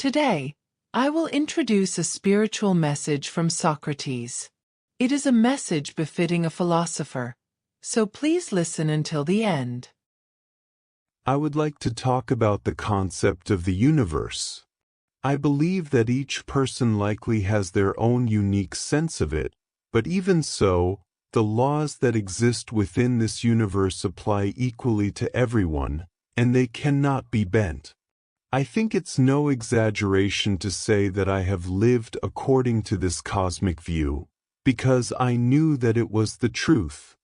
Today, I will introduce a spiritual message from Socrates. It is a message befitting a philosopher, so please listen until the end. I would like to talk about the concept of the universe. I believe that each person likely has their own unique sense of it, but even so, the laws that exist within this universe apply equally to everyone, and they cannot be bent. I think it's no exaggeration to say that I have lived according to this cosmic view, because I knew that it was the truth.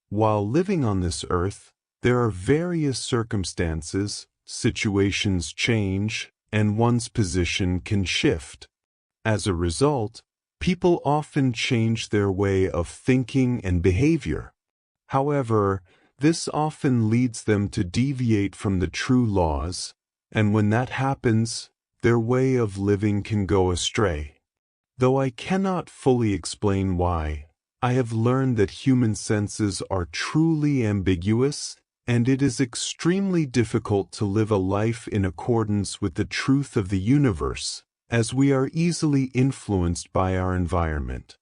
While living on this earth, there are various circumstances, situations change, and one's position can shift. As a result, people often change their way of thinking and behavior. However, this often leads them to deviate from the true laws, and when that happens, their way of living can go astray. Though I cannot fully explain why, I have learned that human senses are truly ambiguous, and it is extremely difficult to live a life in accordance with the truth of the universe, as we are easily influenced by our environment.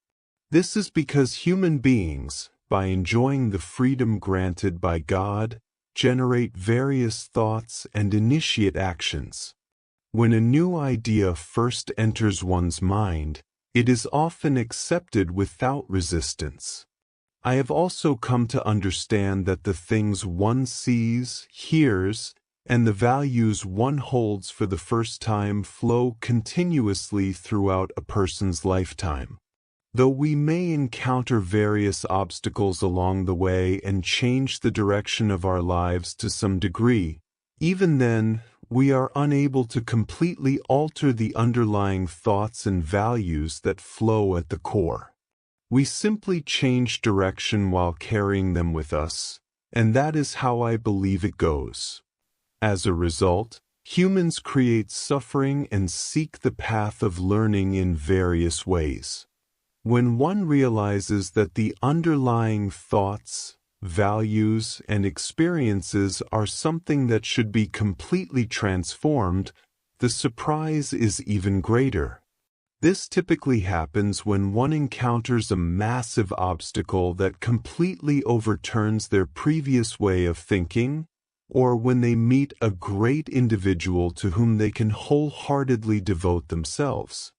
This is because human beings, by enjoying the freedom granted by God, generate various thoughts and initiate actions. When a new idea first enters one's mind, it is often accepted without resistance. I have also come to understand that the things one sees, hears, and the values one holds for the first time flow continuously throughout a person's lifetime. Though we may encounter various obstacles along the way and change the direction of our lives to some degree, even then, we are unable to completely alter the underlying thoughts and values that flow at the core. We simply change direction while carrying them with us, and that is how I believe it goes. As a result, humans create suffering and seek the path of learning in various ways. When one realizes that the underlying thoughts, values, and experiences are something that should be completely transformed, the surprise is even greater. This typically happens when one encounters a massive obstacle that completely overturns their previous way of thinking, or when they meet a great individual to whom they can wholeheartedly devote themselves.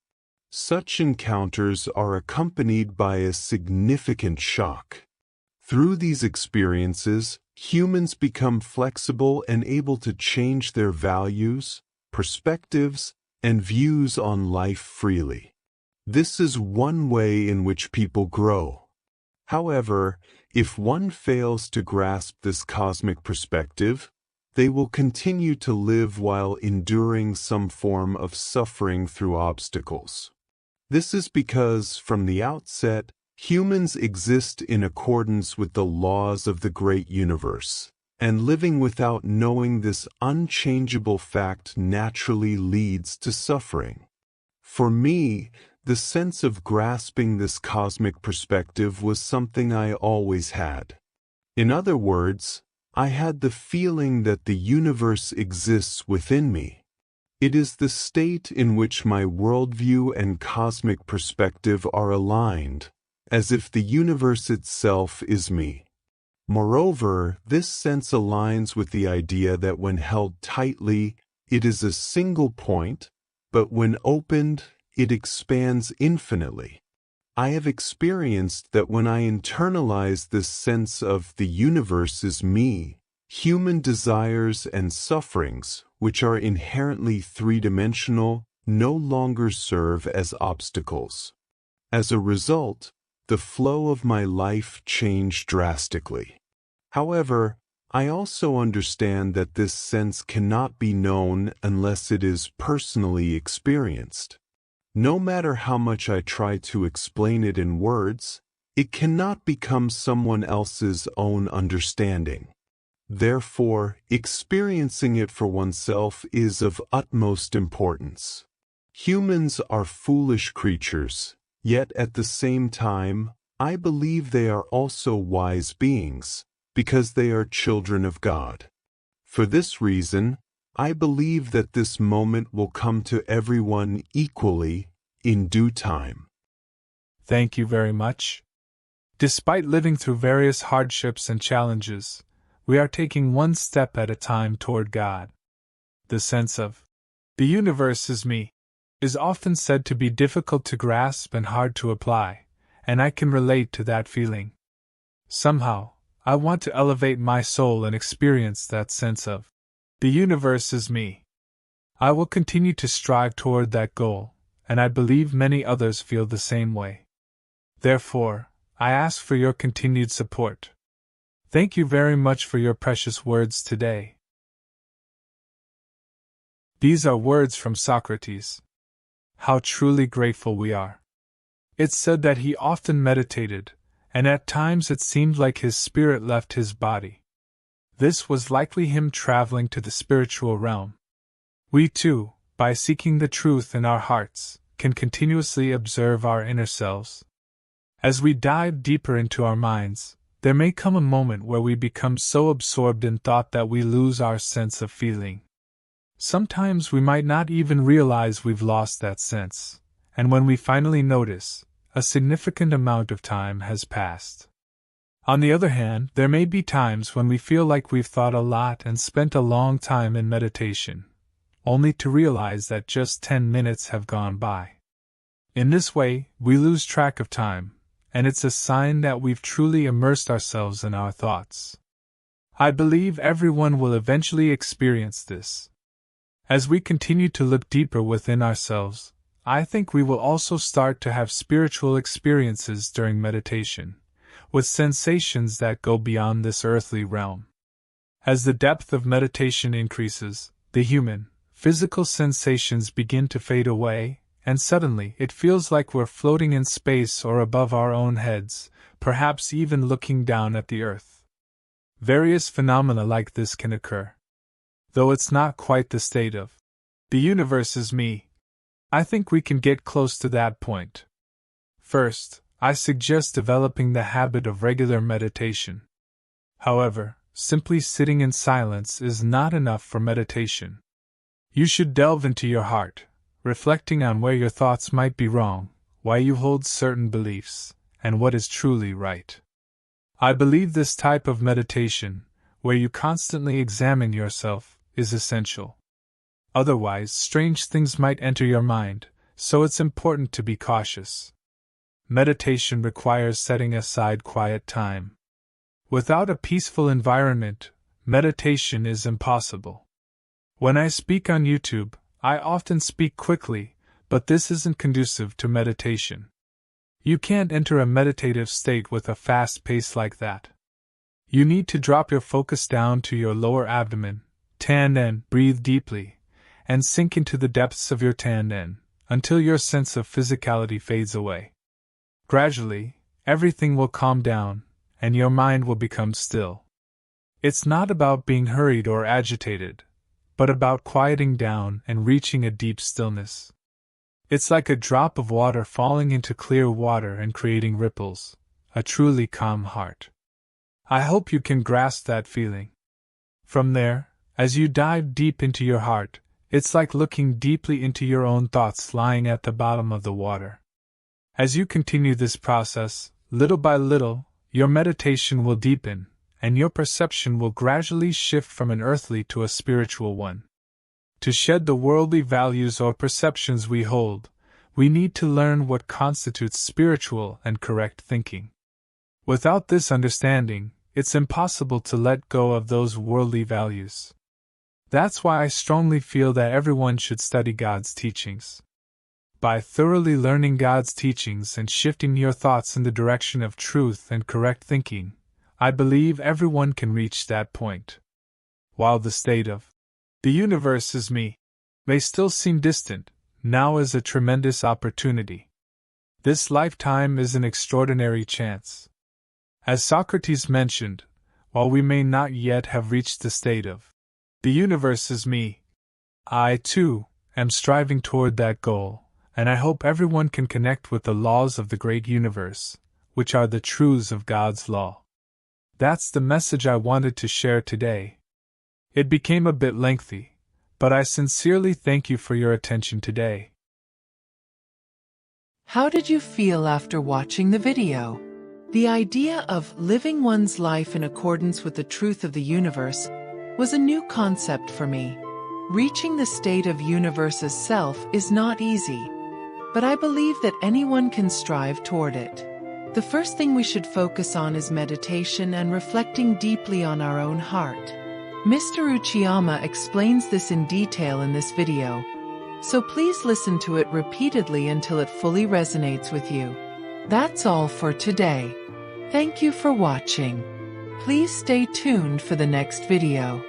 Such encounters are accompanied by a significant shock. Through these experiences, humans become flexible and able to change their values, perspectives, and views on life freely. This is one way in which people grow. However, if one fails to grasp this cosmic perspective, they will continue to live while enduring some form of suffering through obstacles. This is because, from the outset, humans exist in accordance with the laws of the great universe, and living without knowing this unchangeable fact naturally leads to suffering. For me, the sense of grasping this cosmic perspective was something I always had. In other words, I had the feeling that the universe exists within me. It is the state in which my worldview and cosmic perspective are aligned, as if the universe itself is me. Moreover, this sense aligns with the idea that when held tightly, it is a single point, but when opened, it expands infinitely. I have experienced that when I internalize this sense of the universe is me, human desires and sufferings, which are inherently three-dimensional, no longer serve as obstacles. As a result, the flow of my life changed drastically. However, I also understand that this sense cannot be known unless it is personally experienced. No matter how much I try to explain it in words, it cannot become someone else's own understanding. Therefore, experiencing it for oneself is of utmost importance. Humans are foolish creatures, yet at the same time, I believe they are also wise beings, because they are children of God. For this reason, I believe that this moment will come to everyone equally in due time. Thank you very much. Despite living through various hardships and challenges, we are taking one step at a time toward God. The sense of the universe is me is often said to be difficult to grasp and hard to apply, and I can relate to that feeling. Somehow, I want to elevate my soul and experience that sense of the universe is me. I will continue to strive toward that goal, and I believe many others feel the same way. Therefore, I ask for your continued support. Thank you very much for your precious words today. These are words from Socrates. How truly grateful we are. It's said that he often meditated, and at times it seemed like his spirit left his body. This was likely him traveling to the spiritual realm. We too, by seeking the truth in our hearts, can continuously observe our inner selves. As we dive deeper into our minds, there may come a moment where we become so absorbed in thought that we lose our sense of feeling. Sometimes we might not even realize we've lost that sense, and when we finally notice, a significant amount of time has passed. On the other hand, there may be times when we feel like we've thought a lot and spent a long time in meditation, only to realize that just 10 minutes have gone by. In this way, we lose track of time, and it's a sign that we've truly immersed ourselves in our thoughts. I believe everyone will eventually experience this. As we continue to look deeper within ourselves, I think we will also start to have spiritual experiences during meditation, with sensations that go beyond this earthly realm. As the depth of meditation increases, the human, physical sensations begin to fade away, and suddenly it feels like we're floating in space or above our own heads, perhaps even looking down at the earth. Various phenomena like this can occur. Though it's not quite the state of the universe is me, I think we can get close to that point. First, I suggest developing the habit of regular meditation. However, simply sitting in silence is not enough for meditation. You should delve into your heart, reflecting on where your thoughts might be wrong, why you hold certain beliefs, and what is truly right. I believe this type of meditation, where you constantly examine yourself, is essential. Otherwise, strange things might enter your mind, so it's important to be cautious. Meditation requires setting aside quiet time. Without a peaceful environment, meditation is impossible. When I speak on YouTube, I often speak quickly, but this isn't conducive to meditation. You can't enter a meditative state with a fast pace like that. You need to drop your focus down to your lower abdomen, Tanden, breathe deeply, and sink into the depths of your Tanden, until your sense of physicality fades away. Gradually, everything will calm down, and your mind will become still. It's not about being hurried or agitated, but about quieting down and reaching a deep stillness. It's like a drop of water falling into clear water and creating ripples, a truly calm heart. I hope you can grasp that feeling. From there, as you dive deep into your heart, it's like looking deeply into your own thoughts lying at the bottom of the water. As you continue this process, little by little, your meditation will deepen, and your perception will gradually shift from an earthly to a spiritual one. To shed the worldly values or perceptions we hold, we need to learn what constitutes spiritual and correct thinking. Without this understanding, it's impossible to let go of those worldly values. That's why I strongly feel that everyone should study God's teachings. By thoroughly learning God's teachings and shifting your thoughts in the direction of truth and correct thinking, I believe everyone can reach that point. While the state of the universe is me may still seem distant, now is a tremendous opportunity. This lifetime is an extraordinary chance. As Socrates mentioned, while we may not yet have reached the state of the universe is me, I, too, am striving toward that goal, and I hope everyone can connect with the laws of the great universe, which are the truths of God's law. That's the message I wanted to share today. It became a bit lengthy, But I sincerely thank you for your attention today. How did you feel after watching the video? The idea of living one's life in accordance with the truth of the universe was a new concept for me. Reaching the state of universe's self is not easy, but I believe that anyone can strive toward it. The first thing we should focus on is meditation and reflecting deeply on our own heart. Mr. Uchiyama explains this in detail in this video, so please listen to it repeatedly until it fully resonates with you. That's all for today. Thank you for watching. Please stay tuned for the next video.